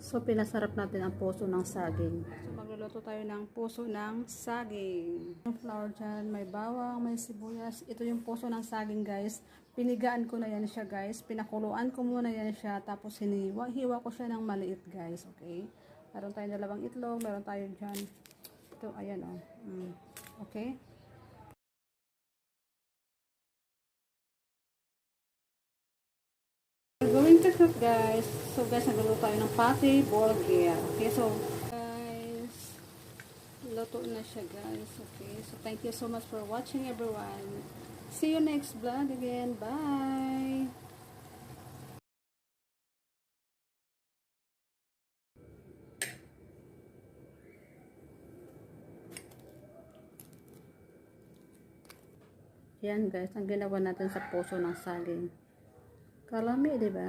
So, pinasarap natin ang puso ng saging. So, magluluto tayo ng puso ng saging. Yung flour dyan, may bawang, may sibuyas. Ito yung puso ng saging, guys. Pinigaan ko na yan siya, guys. Pinakuluan ko muna yan siya. Tapos, hiwa ko siya ng maliit, guys. Okay? Meron tayong dalawang itlog. Meron tayo dyan. Ito, ayan, oh. Okay? We're going to cook, guys. So, guys, nagluluto tayo ng pate burger. Okay, so, guys, luto na siya, guys. Okay, so thank you so much for watching, everyone. See you next vlog again. Bye! Yan, guys, ang ginawa natin sa puso ng saging. Kalami, di ba?